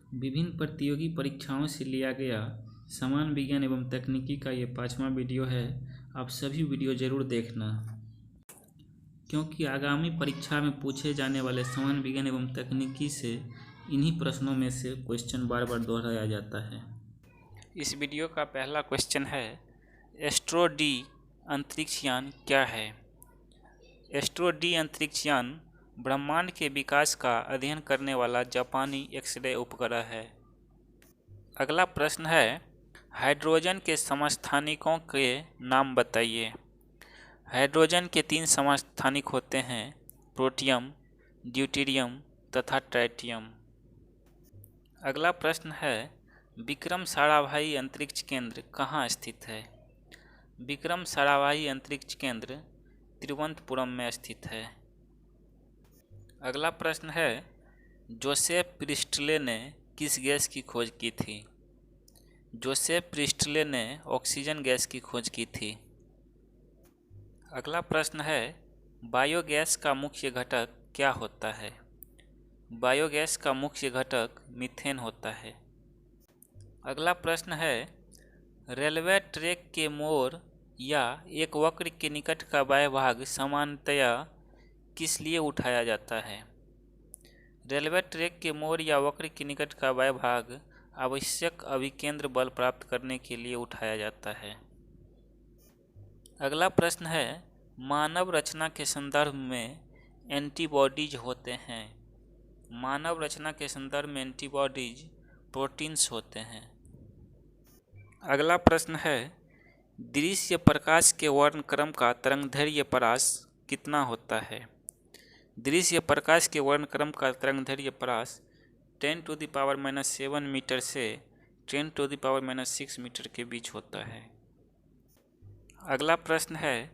विभिन्न प्रतियोगी परीक्षाओं से लिया गया समान विज्ञान एवं तकनीकी का ये 5वां वीडियो है। आप सभी वीडियो ज़रूर देखना, क्योंकि आगामी परीक्षा में पूछे जाने वाले समान विज्ञान एवं तकनीकी से इन्हीं प्रश्नों में से क्वेश्चन बार बार दोहराया जाता है। इस वीडियो का पहला क्वेश्चन है, एस्ट्रो डी अंतरिक्ष यान क्या है? एस्ट्रो डी अंतरिक्ष यान ब्रह्मांड के विकास का अध्ययन करने वाला जापानी एक्सरे उपग्रह है। अगला प्रश्न है, हाइड्रोजन के समस्थानिकों के नाम बताइए। हाइड्रोजन के 3 समस्थानिक होते हैं, प्रोटियम, ड्यूटेरियम तथा ट्राइटियम। अगला प्रश्न है, विक्रम साराभाई अंतरिक्ष केंद्र कहाँ स्थित है? विक्रम साराभाई अंतरिक्ष केंद्र तिरुवनंतपुरम में स्थित है। अगला प्रश्न है, जोसेफ प्रिस्टले ने किस गैस की खोज की थी? जोसेफ प्रिस्टले ने ऑक्सीजन गैस की खोज की थी। अगला प्रश्न है, बायोगैस का मुख्य घटक क्या होता है? बायोगैस का मुख्य घटक मीथेन होता है। अगला प्रश्न है, रेलवे ट्रैक के मोड़ या एक वक्र के निकट का बाह्य भाग सामान्यतया किस लिए उठाया जाता है? रेलवे ट्रैक के मोड़ या वक्र के निकट का बाह्य भाग आवश्यक अभिकेंद्र बल प्राप्त करने के लिए उठाया जाता है। अगला प्रश्न है, मानव रचना के संदर्भ में एंटीबॉडीज होते हैं। मानव रचना के संदर्भ में एंटीबॉडीज प्रोटीन्स होते हैं। अगला प्रश्न है, दृश्य प्रकाश के वर्णक्रम का तरंगदैर्घ्य परास कितना होता है? दृश्य प्रकाश के वर्णक्रम का तरंगदैर्घ्य परास 10⁻⁻7 मीटर से 10⁻⁻6 मीटर के बीच होता है। अगला प्रश्न है,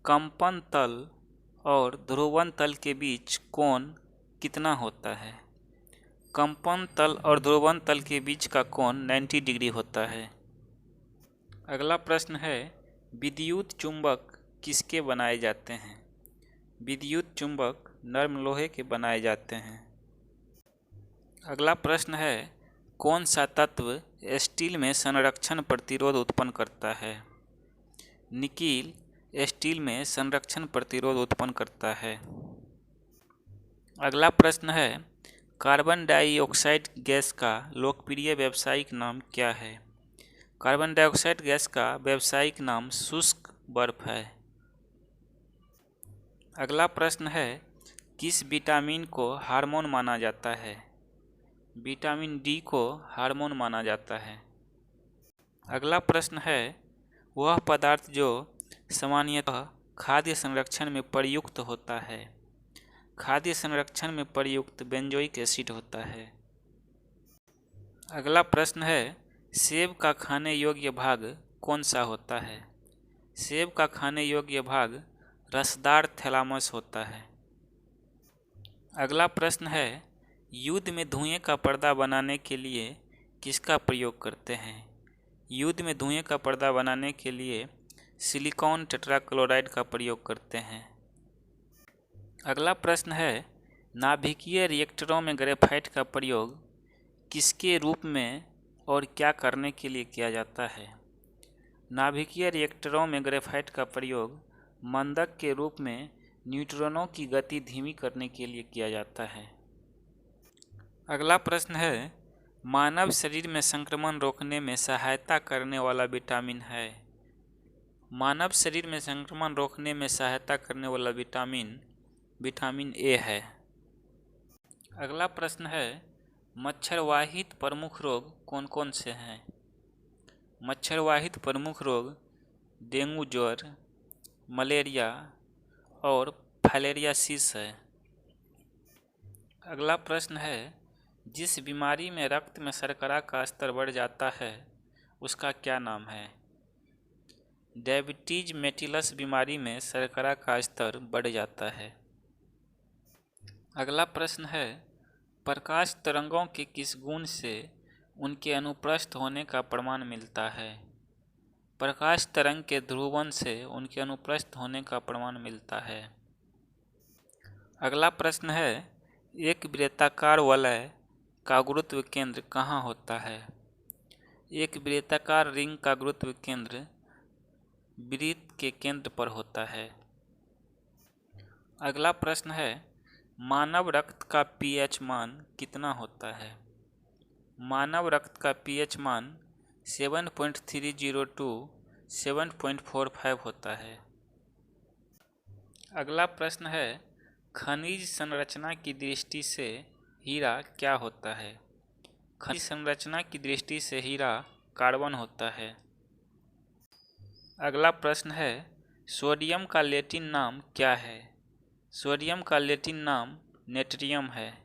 कंपन तल और ध्रुवन तल के बीच कोण कितना होता है? कंपन तल और ध्रुवन तल के बीच का कोण 90 डिग्री होता है। अगला प्रश्न है, विद्युत चुंबक किसके बनाए जाते हैं? विद्युत चुंबक नर्म लोहे के बनाए जाते हैं। अगला प्रश्न है, कौन सा तत्व स्टील में संरक्षण प्रतिरोध उत्पन्न करता है? निकिल स्टील में संरक्षण प्रतिरोध उत्पन्न करता है। अगला प्रश्न है, कार्बन डाइऑक्साइड गैस का लोकप्रिय व्यावसायिक नाम क्या है? कार्बन डाइऑक्साइड गैस का व्यावसायिक नाम शुष्क बर्फ है। अगला प्रश्न है, किस विटामिन को हार्मोन माना जाता है? विटामिन डी को हार्मोन माना जाता है। अगला प्रश्न है, वह पदार्थ जो सामान्यतः खाद्य संरक्षण में प्रयुक्त होता है। खाद्य संरक्षण में प्रयुक्त बेंजोइक एसिड होता है। अगला प्रश्न है, सेब का खाने योग्य भाग कौन सा होता है? सेब का खाने योग्य भाग रसदार थैलामस होता है। अगला प्रश्न है, युद्ध में धुएं का पर्दा बनाने के लिए किसका प्रयोग करते हैं? युद्ध में धुएं का पर्दा बनाने के लिए सिलिकॉन टेट्राक्लोराइड का प्रयोग करते हैं। अगला प्रश्न है, नाभिकीय रिएक्टरों में ग्रेफाइट का प्रयोग किसके रूप में और क्या करने के लिए किया जाता है? नाभिकीय रिएक्टरों में ग्रेफाइट का प्रयोग मंदक के रूप में न्यूट्रॉनों की गति धीमी करने के लिए किया जाता है। अगला प्रश्न है, मानव शरीर में संक्रमण रोकने में सहायता करने वाला विटामिन है। मानव शरीर में संक्रमण रोकने में सहायता करने वाला विटामिन ए है। अगला प्रश्न है, मच्छरवाहित प्रमुख रोग कौन कौन से हैं? मच्छरवाहित प्रमुख रोग डेंगू ज्वर, मलेरिया और फाइलेरियासिस है। अगला प्रश्न है, जिस बीमारी में रक्त में शर्करा का स्तर बढ़ जाता है उसका क्या नाम है? डायबिटीज मेलिटस बीमारी में शर्करा का स्तर बढ़ जाता है। अगला प्रश्न है, प्रकाश तरंगों के किस गुण से उनके अनुप्रस्थ होने का प्रमाण मिलता है? प्रकाश तरंग के ध्रुवण से उनके अनुप्रस्थ होने का प्रमाण मिलता है। अगला प्रश्न है, एक वृत्ताकार वलय का गुरुत्व केंद्र कहाँ होता है? एक वृत्ताकार रिंग का गुरुत्व केंद्र वृत्त के केंद्र पर होता है। अगला प्रश्न है, मानव रक्त का पीएच मान कितना होता है? मानव रक्त का पीएच मान 7.302 7.45 होता है। अगला प्रश्न है, खनिज संरचना की दृष्टि से हीरा क्या होता है? खनिज संरचना की दृष्टि से हीरा कार्बन होता है। अगला प्रश्न है, सोडियम का लैटिन नाम क्या है? सोडियम का लैटिन नाम नेट्रियम है।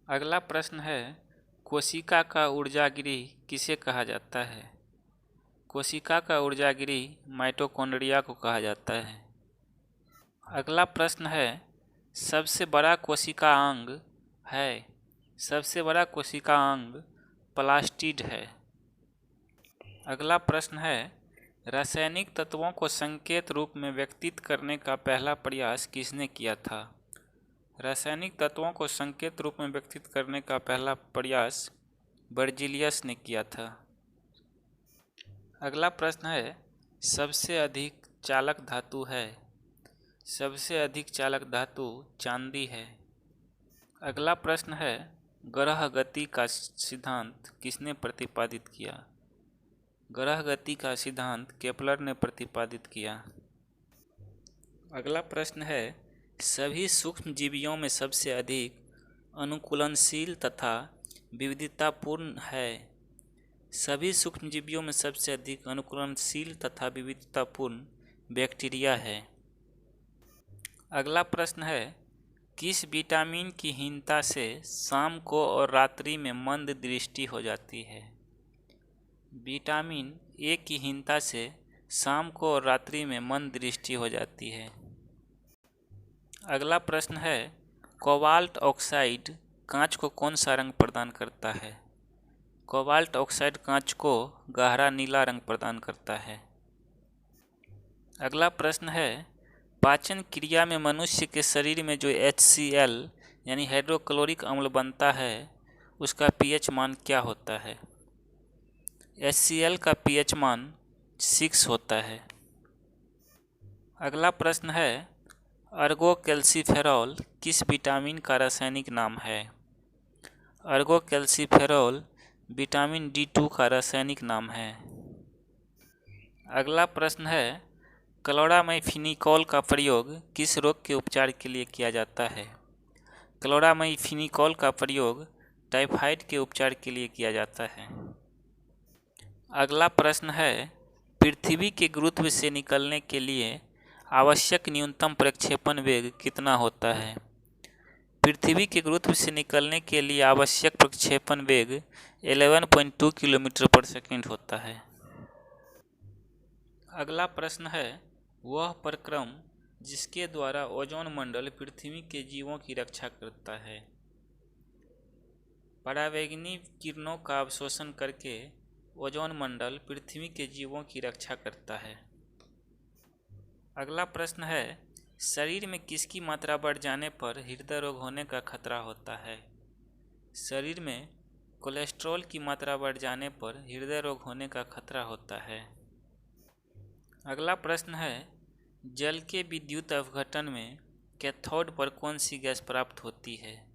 अगला प्रश्न है, कोशिका का ऊर्जागृह किसे कहा जाता है? कोशिका का ऊर्जागृह माइटोकॉन्ड्रिया को कहा जाता है। अगला प्रश्न है, सबसे बड़ा कोशिका अंग है? सबसे बड़ा कोशिका अंग प्लास्टिड है। अगला प्रश्न है, रासायनिक तत्वों को संकेत रूप में व्यक्तित करने का पहला प्रयास किसने किया था? रासायनिक तत्वों को संकेत रूप में व्यक्तित करने का पहला प्रयास बर्जीलियस ने किया था। अगला प्रश्न है, सबसे अधिक चालक धातु है? सबसे अधिक चालक धातु चांदी है। अगला प्रश्न है, ग्रह गति का सिद्धांत किसने प्रतिपादित किया? ग्रह गति का सिद्धांत केपलर ने प्रतिपादित किया। अगला प्रश्न है, सभी सूक्ष्म जीवियों में सबसे अधिक अनुकूलनशील तथा विविधतापूर्ण है? सभी सूक्ष्म जीवियों में सबसे अधिक अनुकूलनशील तथा विविधतापूर्ण बैक्टीरिया है। अगला प्रश्न है, किस विटामिन की हीनता से शाम को और रात्रि में मंद दृष्टि हो जाती है? विटामिन ए की हीनता से शाम को और रात्रि में मंद दृष्टि हो जाती है। अगला प्रश्न है, कोबाल्ट ऑक्साइड कांच को कौन सा रंग प्रदान करता है? कोबाल्ट ऑक्साइड कांच को गहरा नीला रंग प्रदान करता है। अगला प्रश्न है, पाचन क्रिया में मनुष्य के शरीर में जो HCl यानी हाइड्रोक्लोरिक अम्ल बनता है उसका पीएच मान क्या होता है? HCl का पीएच मान 6 होता है। अगला प्रश्न है, अर्गोकैल्सिफेरॉल किस विटामिन का रासायनिक नाम है? अर्गोकैल्सिफेरॉल विटामिन D2 का रासायनिक नाम है। अगला प्रश्न है, क्लोरामाइफेनिकोल का प्रयोग किस रोग के उपचार के लिए किया जाता है? क्लोरामाइफेनिकोल का प्रयोग टाइफाइड के उपचार के लिए किया जाता है। अगला प्रश्न है, पृथ्वी के गुरुत्व से निकलने के लिए आवश्यक न्यूनतम प्रक्षेपण वेग कितना होता है? पृथ्वी के गुरुत्व से निकलने के लिए आवश्यक प्रक्षेपण वेग 11.2 किलोमीटर पर सेकंड होता है। अगला प्रश्न है, वह प्रक्रम जिसके द्वारा ओजोन मंडल पृथ्वी के जीवों की रक्षा करता है? परावैंगनी किरणों का अवशोषण करके ओजोन मंडल पृथ्वी के जीवों की रक्षा करता है। अगला प्रश्न है, शरीर में किसकी मात्रा बढ़ जाने पर हृदय रोग होने का खतरा होता है? शरीर में कोलेस्ट्रॉल की मात्रा बढ़ जाने पर हृदय रोग होने का खतरा होता है। अगला प्रश्न है, जल के विद्युत अपघटन में कैथोड पर कौन सी गैस प्राप्त होती है?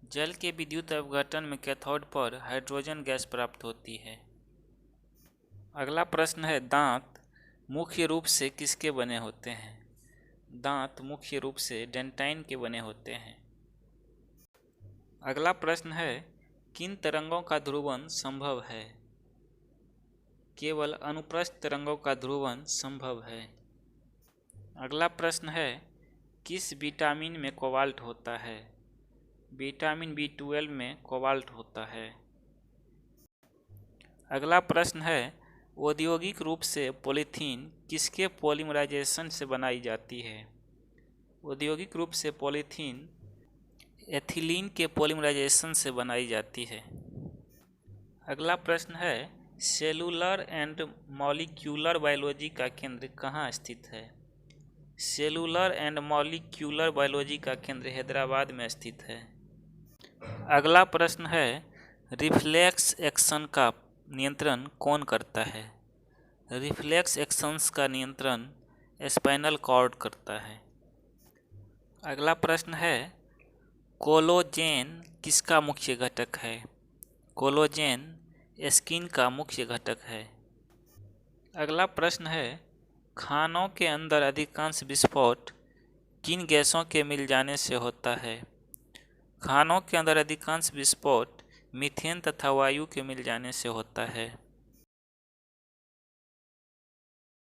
जल के विद्युत अपघटन में कैथोड पर हाइड्रोजन गैस प्राप्त होती है। अगला प्रश्न है, दांत मुख्य रूप से किसके बने होते हैं? दांत मुख्य रूप से डेंटाइन के बने होते हैं। अगला प्रश्न है, किन तरंगों का ध्रुवण संभव है? केवल अनुप्रस्थ तरंगों का ध्रुवण संभव है। अगला प्रश्न है, किस विटामिन में कोबाल्ट होता है? विटामिन B12 में कोबाल्ट होता है। अगला प्रश्न है, औद्योगिक रूप से पॉलीथीन किसके पॉलीमराइजेशन से बनाई जाती है? औद्योगिक रूप से पॉलीथीन एथिलीन के पॉलीमराइजेशन से बनाई जाती है। अगला प्रश्न है, सेलुलर एंड मॉलिक्यूलर बायोलॉजी का केंद्र कहाँ स्थित है? सेलुलर एंड मॉलिक्यूलर बायोलॉजी का केंद्र हैदराबाद में स्थित है। अगला प्रश्न है, रिफ्लेक्स एक्शन का नियंत्रण कौन करता है? रिफ्लेक्स एक्शंस का नियंत्रण स्पाइनल कॉर्ड करता है। अगला प्रश्न है, कोलोजेन किसका मुख्य घटक है? कोलोजेन स्किन का मुख्य घटक है। अगला प्रश्न है, खानों के अंदर अधिकांश विस्फोट किन गैसों के मिल जाने से होता है? खानों के अंदर अधिकांश विस्फोट मीथेन तथा वायु के मिल जाने से होता है।